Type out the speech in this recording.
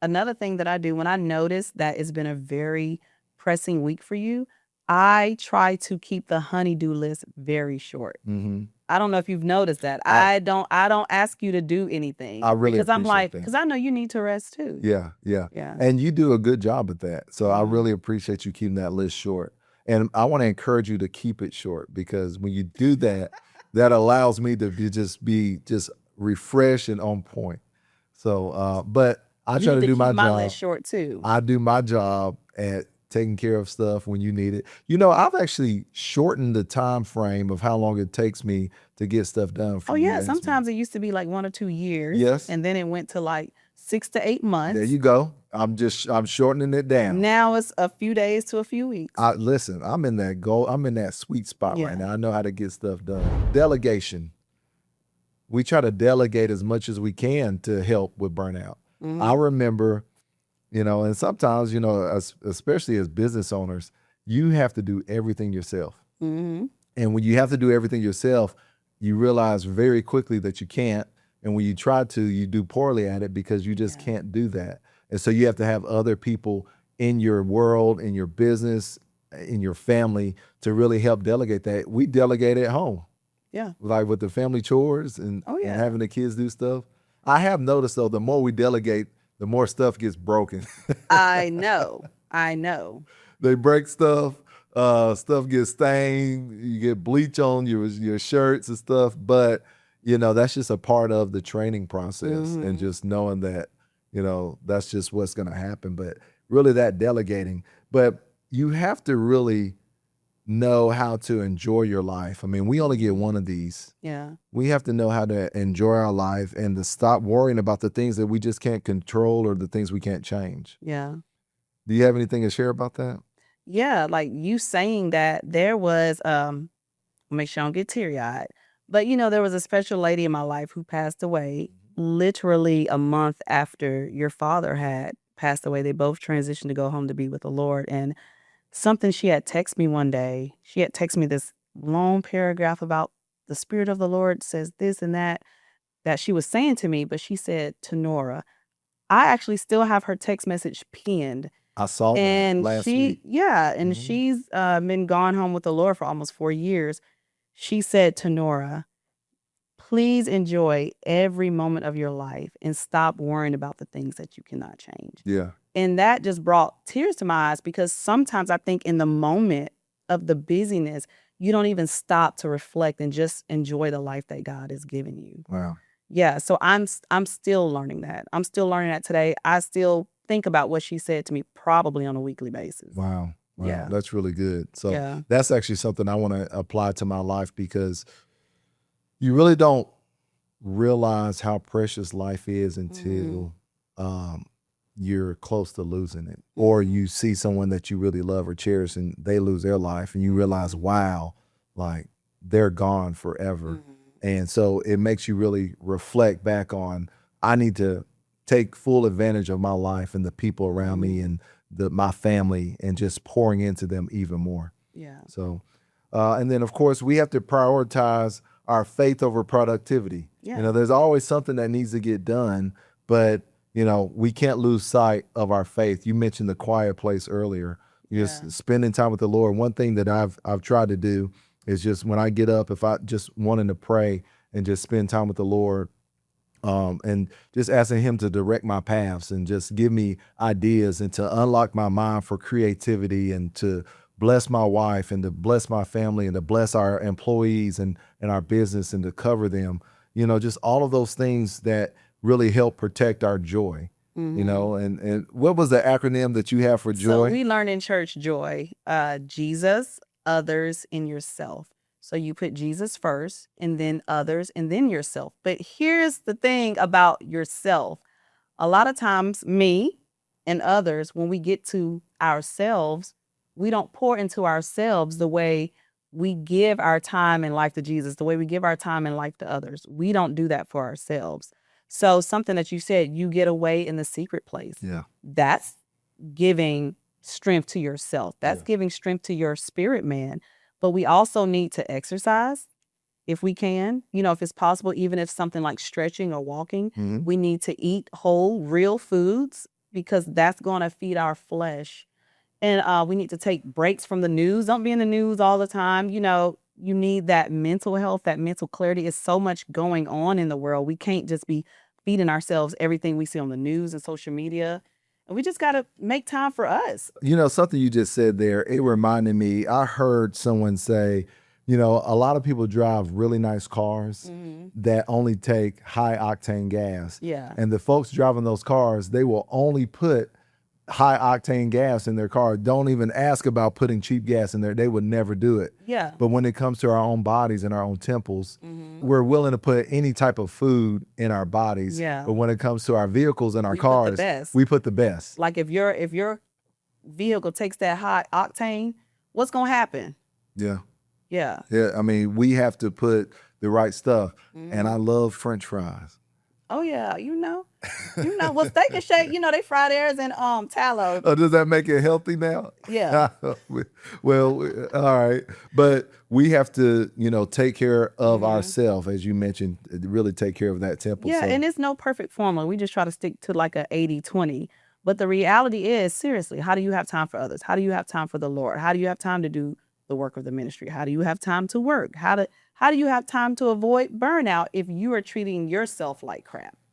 another thing that I do when I notice that it's been a very pressing week for you, I try to keep the honeydew list very short. Mm-hmm. I don't know if you've noticed that. I I don't ask you to do anything I really because I'm appreciate like, that. because I know you need to rest too. Yeah, yeah. Yeah. And you do a good job at that. So I Mhm. really appreciate you keeping that list short. And I want to encourage you to keep it short because when you do that, that allows me to be just refreshed and on point. So but I You try need to to do keep my my list job. short too. I do my job at taking care of stuff when you need it. You know, I've actually shortened the time frame of how long it takes me to get stuff done Oh for you yeah, to ask me. sometimes it used to be like 1 or 2 years, Yes. and then it went to like 6 to 8 There months. you go. I'm shortening it down. Now it's a few days to a few weeks. I listen, I'm in that goal. I'm in that sweet spot right Yeah. now. I know how to get stuff done. Delegation. We try to delegate as much as we can to help with burnout. I Hmm. remember, and sometimes, especially as business owners, you have to do everything yourself. Hmm. And when you have to do everything yourself, you realize very quickly that you can't. And when you try to, you do poorly at it because you just Yeah. can't do that. And so you have to have other people in your world, in your business, in your family to really help delegate that. We delegate at home, Yeah. like with the family chores and, Oh and yeah. having the kids do stuff. I have noticed though, the more we delegate, the more stuff gets broken. I know. I know. They break stuff. Stuff gets stained. You get bleach on your shirts and stuff. But that's just a part of the training process, and Hmm. just knowing that that's just what's going to happen. But really, that delegating. But you have to really know how to enjoy your life. I mean, we only get one of these. Yeah. We have to know how to enjoy our life and to stop worrying about the things that we just can't control or the things we can't change. Yeah. Do you have anything to share about that? Yeah. Like you saying that there was make sure I don't get teary eyed. But there was a special lady in my life who passed away literally a month after your father had passed away. They both transitioned to go home to be with the Lord. And something she had texted me one day, she had texted me this long paragraph about the Spirit of the Lord says this and that she was saying to me, but she said, Tanora, I actually still have her text message pinned. I saw that And last week. Hmm. she's been gone home with the Lord for almost 4 years. She said, Tanora, please enjoy every moment of your life and stop worrying about the things that you cannot change. Yeah. And that just brought tears to my eyes because sometimes I think in the moment of the busyness, you don't even stop to reflect and just enjoy the life that God has given you. Wow. Yeah, so I'm still learning that. I'm still learning that today. I still think about what she said to me probably on a weekly basis. Wow. Wow. Yeah. That's really good. So Yeah. that's actually something I want to apply to my life because you really don't realize how precious life is Mhm. until you're close to losing it, or Mhm. you see someone that you really love or cherish and they lose their life, and you realize, Mhm. wow, like they're gone forever. Mhm. And so it makes you really reflect back on, I need to take full advantage of my life and the people around me Mhm. and my family and just pouring into them even more. Yeah. So, and then of course we have to prioritize our faith over productivity. Yeah. There's always something that needs to get done, but we can't lose sight of our faith. You mentioned the quiet place earlier. Yeah. Just spending time with the Lord. One thing that I've tried to do is just when I get up, if I just wanting to pray and just spend time with the Lord, and just asking Him to direct my paths and just give me ideas and to unlock my mind for creativity and to bless my wife and to bless my family and to bless our employees and our business and to cover them. Just all of those things that really help protect our joy. Mhm. And what was the acronym that you have for So joy? we learn in church joy, Jesus, others, and yourself. So you put Jesus first, and then others, and then yourself. But here's the thing about yourself. A lot of times, me and others, when we get to ourselves, we don't pour into ourselves the way we give our time and life to Jesus, the way we give our time and life to others. We don't do that for ourselves. So, something that you said, you get away in the secret place. Yeah. That's giving strength to yourself. That's Yeah. giving strength to your spirit, man. But we also need to exercise if we can, if it's possible, even if something like stretching or walking, Hmm. we need to eat whole, real foods. because that's going to feed our flesh. And we need to take breaks from the news. Don't be in the news all the time. You know, you need that mental health, that mental clarity. Is so much going on in the world. We can't just be feeding ourselves everything we see on the news and social media. And we just got to make time for us. You know, something you just said there, it reminded me, I heard someone say, you know, a lot of people drive really nice cars that only take high octane gas. Yeah. And the folks driving those cars, they will only put high octane gas in their car. Don't even ask about putting cheap gas in there. They would never do it. Yeah. But when it comes to our own bodies and our own temples, we're willing to put any type of food in our bodies. Yeah. But when it comes to our vehicles and our We put the cars, best. we put the best. Like if your vehicle takes that high octane, what's going to happen? Yeah. Yeah. Yeah. I mean, we have to put the right stuff. And I love French fries. Oh yeah, you know. Well, Steak and Shake, you know, they fry theirs in tallow. Oh, does that make it healthy now? Yeah. Well, all right. But we have to, you know, take care of ourselves, as you mentioned, really take care of that temple. Yeah, and it's no perfect formula. We just try to stick to like a 80-20. But the reality is, seriously, how do you have time for others? How do you have time for the Lord? How do you have time to do the work of the ministry? How do you have time to work? How do you have time to avoid burnout if you are treating yourself like crap?